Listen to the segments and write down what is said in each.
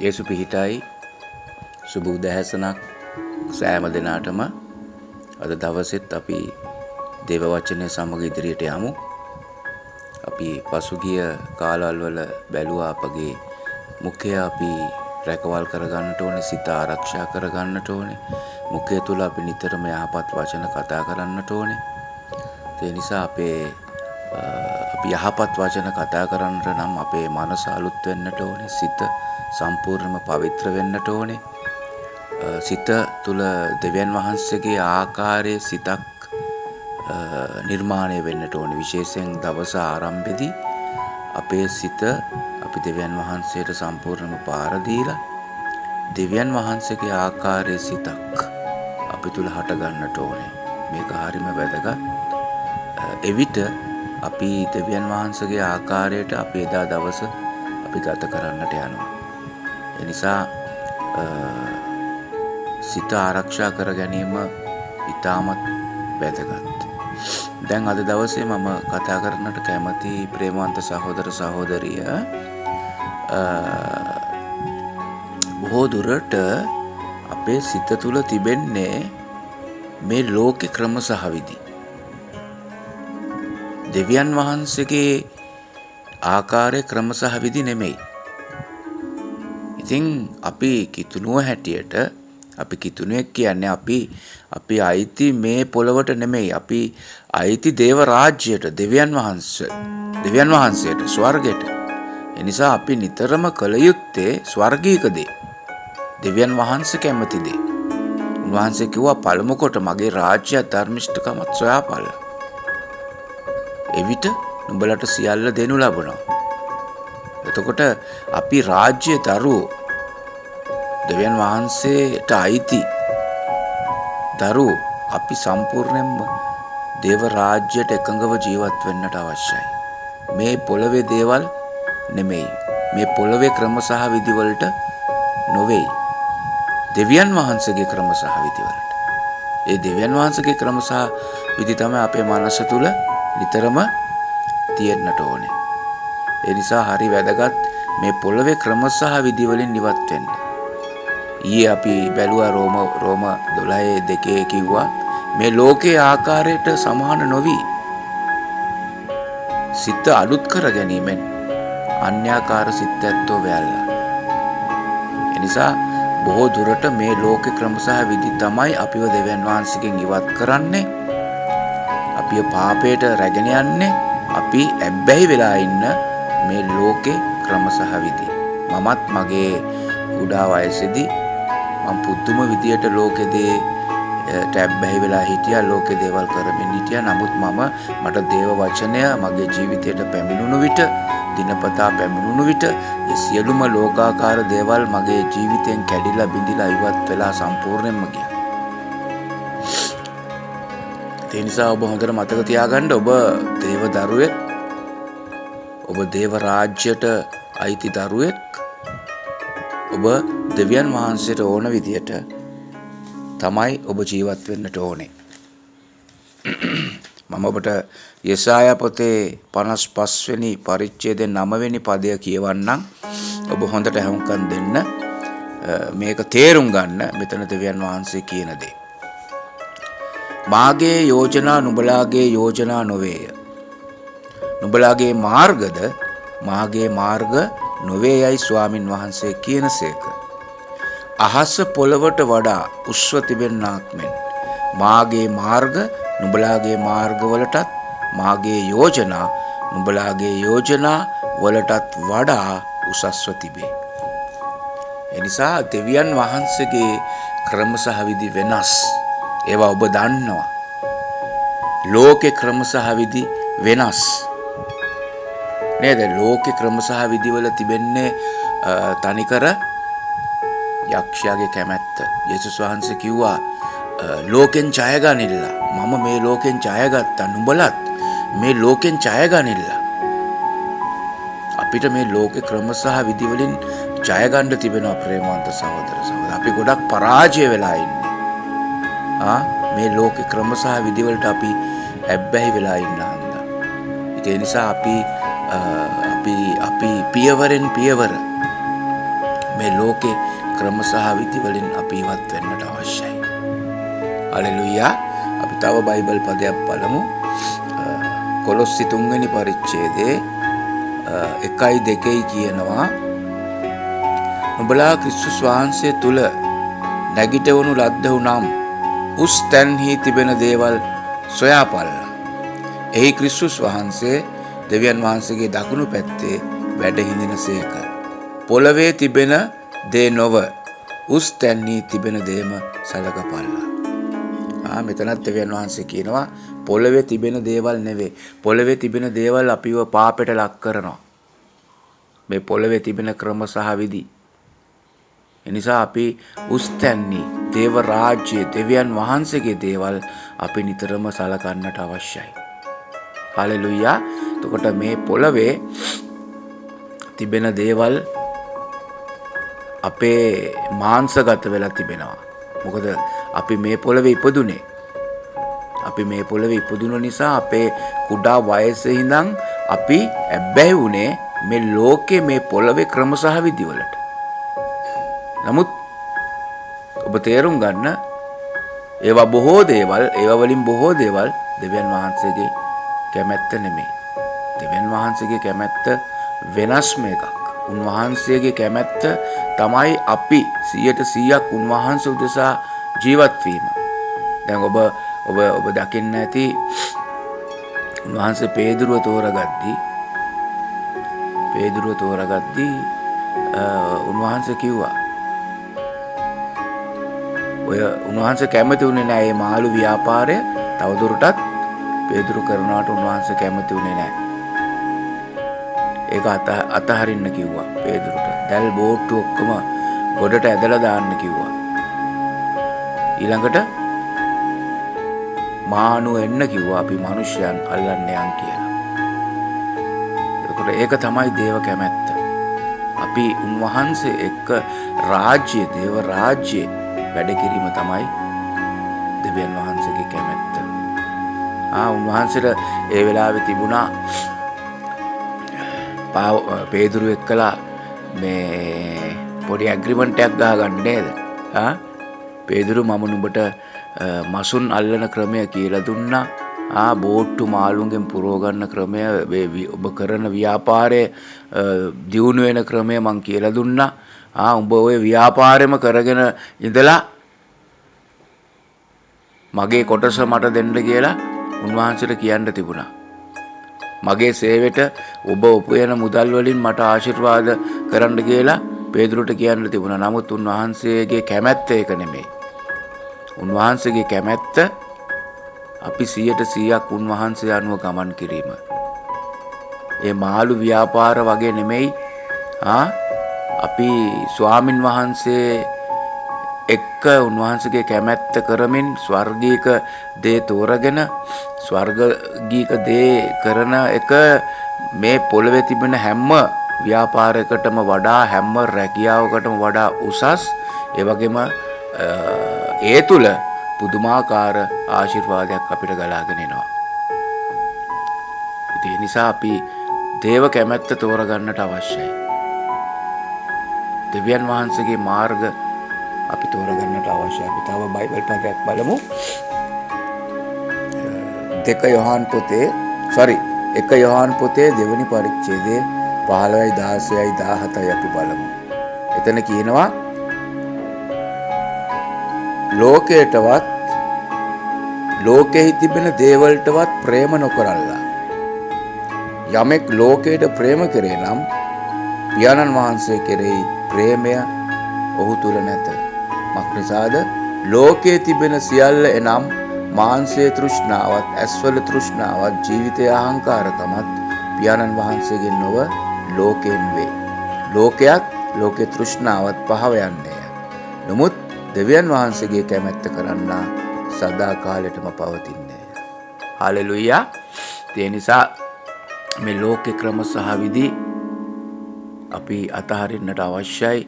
යේසු පිහිටයි සුබ උදෑසනක් සෑම දිනාටම. අද දවසෙත් අපි දේව වචනය සමග ඉදිරියට යමු. අපි පසුගිය කාලවල වල බැලුවා අපගේ මුඛය අපි රැකවල් කරගන්නට ඕනේ, සිත ආරක්ෂා කරගන්නට ඕනේ. මුඛය තුල අපි නිතරම යහපත් වචන කතා කරන්නට ඕනේ. ඒ නිසා අපි යහපත් වචන කතා කරන්නට නම් අපේ මනස අලුත් වෙන්නට ඕනේ, සිත සම්පූර්ණයෙන්ම පවිත්‍ර වෙන්නට ඕනේ. සිත තුල දෙවියන් වහන්සේගේ ආකාරයේ සිතක් නිර්මාණය වෙන්නට ඕනේ. විශේෂයෙන් දවස ආරම්භයේදී අපේ සිත අපි දෙවියන් වහන්සේට සම්පූර්ණයෙන්ම පාර දීලා දෙවියන් වහන්සේගේ ආකාරයේ සිතක් අපි තුල හට ගන්නට ඕනේ. මේක හරිම වැදගත්. එවිට අපි දෙවියන් වහන්සේගේ ආකාරයට අපි එදා දවස අපි ගත කරන්නට යනවා. ඒ නිසා සිත ආරක්ෂා කර ගැනීම ඉතාමත් වැදගත්. දැන් අද දවසේ මම කතා කරන්නට කැමති ප්‍රේමවන්ත සහෝදර සහෝදරිය, බොහෝ දුරට අපේ සිත තුළ තිබෙන්නේ මේ ලෝකේ ක්‍රම සහ විදි. දෙවියන් වහන්සේගේ ආකාරයේ ක්‍රම සහ විදි නෙමෙයි. ඉතින් අපි කිතුණුව හැටියට, අපි කිතුණුවෙක් කියන්නේ අපි අයිති මේ පොළවට නෙමෙයි. අපි අයිති දේව රාජ්‍යයට, දෙවියන් වහන්සේට, ස්වර්ගයට. ඒ නිසා අපි නිතරම කළ යුත්තේ ස්වර්ගීක දේ. දෙවියන් වහන්සේ කැමති දේ. උන්වහන්සේ කිව්වා පළමු කොට මගේ රාජ්‍ය ධර්මිෂ්ඨකමත් සොයාපල්ල. එවිට නුඹලට සියල්ල දෙනු ලබනවා. එතකොට අපි රාජ්‍ය දරුවෝ, දෙවියන් වහන්සේට අයිති දරුවෝ, අපි සම්පූර්ණයෙන්ම දේව රාජ්‍යයට එකඟව ජීවත් වෙන්නට අවශ්‍යයි. මේ පොළවේ දේවල් නෙමෙයි. මේ පොළවේ ක්‍රම සහ විදි වලට නොවේයි. දෙවියන් වහන්සේගේ ක්‍රම සහ විදි වලට. ඒ දෙවියන් වහන්සේගේ ක්‍රම සහ විදි තමයි අපේ මනස තුල නිතරම තියෙන්නට ඕනේ. ඒ නිසා හරි වැදගත් මේ පොළවේ ක්‍රම සහ විදි වලින් ඉවත් වෙන්න. ඊයේ අපි බැලුවා රෝම 12:2 කිව්වා මේ ලෝකයේ ආකාරයට සමාන නොවි සිත අලුත් කර ගැනීමෙන් අන්‍යාකාර සිත් ඇත්තෝ වැළලා. ඒ නිසා බොහෝ දුරට මේ ලෝකේ ක්‍රම සහ විදි තමයි අපිව දෙවියන් වහන්සේගෙන් ඉවත් කරන්නේ. අපිව පාපයට රැගෙන යන්නේ. අපි ඇබ්බැහි වෙලා ඉන්න මේ ලෝකේ ක්‍රම සහ විදි. මමත් මගේ කුඩා වයසේදී මම පුදුම විදියට ලෝකෙදී ඇබ්බැහි වෙලා හිටියා. ලෝකේ දේවල් කරමින් හිටියා. නමුත් මට දේව වචනය මගේ ජීවිතයට පැමිණුණු විට, දිනපතා පැමිණුණු විට ඒ සියලුම ලෝකාකාර දේවල් මගේ ජීවිතයෙන් කැඩිලා බිඳිලා ඉවත් වෙලා සම්පූර්ණයෙන්ම ගියා. ඒ නිසා ඔබ හොඳට මතක තියාගන්න, ඔබ දේව දරුවෙක්. ඔබ දේව රාජ්‍යයට අයිති දරුවෙක්. ඔබ දෙවියන් වහන්සේට ඕන විදියට තමයි ඔබ ජීවත් වෙන්නට ඕනේ. මම ඔබට යෙසායා පොතේ 55 වෙනි පරිච්ඡේදයේ 9 වෙනි පදය කියවන්නම්. ඔබ හොඳට අහුම්කම් දෙන්න. මේක තේරුම් ගන්න මෙතන දෙවියන් වහන්සේ කියන දේ. මාගේ යෝජනා නුඹලාගේ යෝජනා නොවේය. නුඹලාගේ මාර්ගද මාගේ මාර්ග නොවේයයි ස්වාමින් වහන්සේ කියනසේක. අහස පොළවට වඩා උස්ව තිබෙන්නාක් මෙන් මාගේ මාර්ග නුඹලාගේ මාර්ගවලටත්, මාගේ යෝජනා නුඹලාගේ යෝජනා වලටත් වඩා උසස්ව තිබේ. එනිසා දෙවියන් වහන්සේගේ ක්‍රම සහ විදි වෙනස්. ඒවා ඔබ දන්නවා. ලෝකේ ක්‍රම සහ විදි වෙනස් නේද? ලෝකේ ක්‍රම සහ විදි වල තිබෙන්නේ තනිකර යක්ෂයාගේ කැමැත්ත. යේසුස් වහන්සේ කිව්වා ලෝකෙන් ජය ගනිල්ලා. මම මේ ලෝකෙන් ජය ගත්තා. නුඹලත් මේ ලෝකෙන් ජය ගනිල්ලා. අපිට මේ ලෝකේ ක්‍රම සහ විදි වලින් ජය ගන්න තිබෙනවා ප්‍රේමවන්ත සහෝදර සහෝදරි. අපි ගොඩක් පරාජය වෙලා ඉන්නේ. මේ ලෝකේ ක්‍රම සහ විදි වලට අපි ඇබ්බැහි වෙලා ඉන්න හන්දා. ඒ නිසා අපි අපි පියවරෙන් පියවර මේ ලෝකේ ක්‍රම සහ විධි වලින් අපි ඉවත් වෙන්නට අවශ්‍යයි. හලෙලුයා. අපි තව බයිබල් පදයක් බලමු. කොලොස්සි 3 වෙනි පරිච්ඡේදයේ 1:2 කියනවා, නුඹලා ක්‍රිස්තුස් වහන්සේ තුල නැගිටවනු ලද්දහු නම් උස් තැන්හි තිබෙන දේවල් සොයාපල්ලා. එහි ක්‍රිස්තුස් වහන්සේ දෙවියන් වහන්සේගේ දකුණු පැත්තේ වැඩ හිඳිනසේක. පොළවේ තිබෙන දේ නොව උස් තැන්හි තිබෙන දේම සලකපල්ලා. මෙතනත් දෙවියන් වහන්සේ කියනවා පොළවේ තිබෙන දේවල් නෙවෙයි. පොළවේ තිබෙන දේවල් අපිව පාපයට ලක් කරනවා. මේ පොළවේ තිබෙන ක්‍රම සහ විධි. එනිසා අපි උස් තැන්හි දේව රාජ්‍යයේ දෙවියන් වහන්සේගේ දේවල් අපි නිතරම සලකන්නට අවශ්‍යයි. හලෙලුයා. එතකොට මේ පොළවේ තිබෙන දේවල් අපේ මාංශගත වෙලා තිබෙනවා. මොකද අපි මේ පොළවේ ඉපදුනේ. අපි මේ පොළවේ ඉපදුන නිසා අපේ කුඩා වයසේ ඉඳන් අපි ඇබ්බැහි වුණේ මේ ලෝකේ මේ පොළවේ ක්‍රම සහ විධි වලට. නමුත් ඔබ තේරුම් ගන්න, ඒවා වලින් බොහෝ දේවල් දෙවියන් වහන්සේගේ කැමැත්ත නෙමෙයි. දෙවියන් වහන්සේගේ කැමැත්ත වෙනස්ම එකක්. උන්වහන්සේගේ කැමැත්ත තමයි අපි 100% උන්වහන්සේ උදෙසා ජීවත් වීම. දැන් ඔබ දකින්න ඇති උන්වහන්සේ පේදුරුව තෝරගද්දී උන්වහන්සේ කිව්වා, උන්වහන්සේ කැමති වුණේ නැහැ මේ මාළු ව්‍යාපාරය තවදුරටත් පේදුරු කරනවට උන්වහන්සේ කැමති වුණේ නැහැ. ඒක අතහරින්න කිව්වා පේදුරුට. දැල් බෝට්ටු ඔක්කොම ගොඩට ඇදලා දාන්න කිව්වා. ඊළඟට මානු එන්න කිව්වා, අපි මිනිස්යන් අල්ලන්න යන් කියලා. ඒක තමයි දේව කැමැත්ත. අපි උන්වහන්සේ එක්ක දේව රාජ්‍යයේ වැඩ කිරීම තමයි දෙවියන් වහන්සේගේ කැමැත්ත. උන්වහන්සේට ඒ වෙලාවේ තිබුණා පේදුරු එක්කලා මේ පොඩි ඇග්‍රිමන්ට් එකක් ගහගන්න නේද? පේදුරු මම නුඹට මසුන් අල්ලන ක්‍රමය කියලා දුන්නා. බෝට්ටු මාළුන්ගෙන් පුරව ගන්න ක්‍රමය, ඔබ කරන ව්‍යාපාරයේ දියුණු වෙන ක්‍රමය මං කියලා දුන්නා. උඹ ওই ව්‍යාපාරෙම කරගෙන ඉඳලා මගේ කොටස මට දෙන්න කියලා උන්වහන්සේට කියන්න තිබුණා. මගේ සේවයට ඔබ උපයන මුදල් වලින් මට ආශිර්වාද කරන්න කියලා පේදුරුට කියන්න තිබුණා. නමුත් උන්වහන්සේගේ කැමැත්ත ඒක නෙමෙයි. උන්වහන්සේගේ කැමැත්ත අපි 100% උන්වහන්සේ අනුව ගමන් කිරීම. ඒ මාළු ව්‍යාපාර වගේ නෙමෙයි. අපි ස්වාමින් වහන්සේ එක්ක උන්වහන්සේගේ කැමැත්ත කරමින් ස්වර්ගීක දේ තෝරගෙන ස්වර්ගීක දේ කරන එක මේ පොළවේ තිබෙන හැම ව්‍යාපාරයකටම වඩා, හැම රැකියාවකටම වඩා උසස්. ඒ වගේම ඒ තුල පුදුමාකාර ආශිර්වාදයක් අපිට ගලාගෙන එනවා. ඒ නිසා අපි දේව කැමැත්ත තෝරගන්නට අවශ්‍යයි. දෙවියන් වහන්සේගේ මාර්ග අපි තෝරගන්නට අවශ්‍යයි. අපි තව බයිබල් පදයක් බලමු. 1 යොහාන් පොතේ දෙවනි පරිච්ඡේදයේ 15යි 16යි 17යි අපි බලමු. එතන කියනවා, ලෝකයටවත් ලෝකෙහි තිබෙන දේවල්ටවත් ප්‍රේම නොකරල්ලා. යමෙක් ලෝකයට ප්‍රේම කරේ නම් පියාණන් වහන්සේ කෙරෙහි ප්‍රේමය ඔහු තුල නැත. මක්නිසාද? ලෝකයේ තිබෙන සියල්ල එනම් මාංශයේ තෘෂ්ණාවත්, ඇස්වල තෘෂ්ණාවත්, ජීවිතයේ අහංකාරකමත් පියාණන් වහන්සේගෙන් නොව ලෝකයෙන් වේ. ලෝකයක්, ලෝකේ තෘෂ්ණාවත් පහව යන්නේය. නමුත් දෙවියන් වහන්සේගේ කැමැත්ත කරන්නා සදා කාලෙටම පවතින්නේ. හලෙලුයා. ඒ නිසා මේ ලෝකේ ක්‍රම සහ විධි අපි අතහරින්නට අවශ්‍යයි.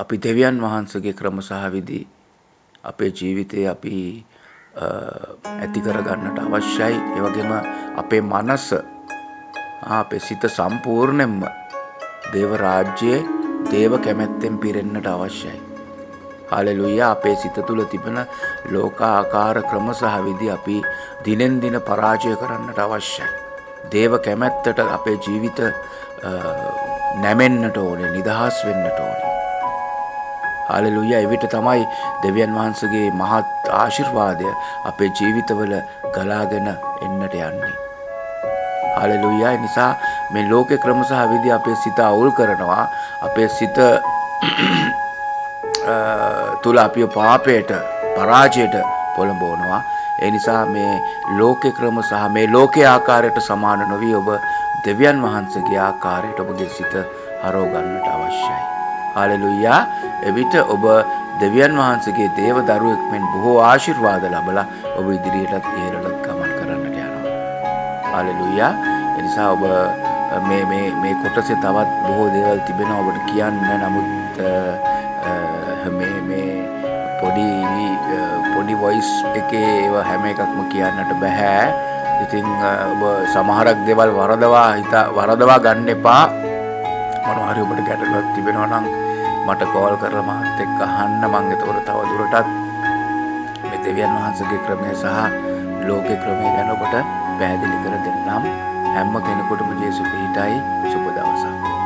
අපි දෙවියන් වහන්සේගේ ක්‍රම සහ විධි අපේ ජීවිතේ අපි ඇති කරගන්නට අවශ්‍යයි. ඒ වගේම අපේ මනස අපේ සිත සම්පූර්ණයෙන්ම දේව රාජ්‍යයේ දේව කැමැත්තෙන් පිරෙන්නට අවශ්‍යයි. හලෙලුයා. අපේ සිත තුළ තිබෙන ලෝකාකාර ක්‍රම සහ විදි අපි දිනෙන් දින පරාජය කරන්නට අවශ්‍යයි. දේව කැමැත්තට අපේ ජීවිත නැමෙන්නට ඕනේ, නිදහස් වෙන්නට ඕනේ. හලෙලුයා. එවිට තමයි දෙවියන් වහන්සේගේ මහත් ආශිර්වාදය අපේ ජීවිතවල ගලාගෙන එන්නට යන්නේ. හලෙලුයා. ඒ නිසා මේ ලෝකේ ක්‍රම සහ විදි අපේ සිත අවුල් කරනවා. අපේ සිත තුල අපිව පාපයට, පරාජයට පොළඹවනවා. ඒ නිසා මේ ලෝකේ ක්‍රම සහ මේ ලෝකයේ ආකාරයට සමාන නොවි ඔබ දෙවියන් වහන්සේගේ ආකාරයට ඔබගේ සිත හරව ගන්නට අවශ්‍යයි. හලෙලුයා. එවිට ඔබ දෙවියන් වහන්සේගේ දේව දරුවෙක් මෙන් බොහෝ ආශිර්වාද ලැබලා ඔබ ඉදිරියටත් ඉහළට ගමන් කරන්නට යනවා. හලෙලුයා. ඒ නිසා ඔබ මේ කොටසේ තවත් බොහෝ දේවල් තිබෙනවා ඔබට කියන්න. නමුත් මේ පොඩි වොයිස් එකේ ඒවා හැම එකක්ම කියන්නට බෑ. ඉතින් ඔබ සමහරක් දේවල් වරදවා ගන්න එපා. මොනවා හරි ඔබට ගැටලුවක් තිබෙනවා නම් මට කෝල් කරලා මාත් එක්ක අහන්න. මම එතකොට තව දුරටත් මේ දෙවියන් වහන්සේගේ ක්‍රමය සහ ලෝකේ ක්‍රමය ගැන ඔබට පැහැදිලි කර දෙන්නම්. හැම කෙනෙකුටම ජේසුස් පිහිටයි. සුබ දවසක්.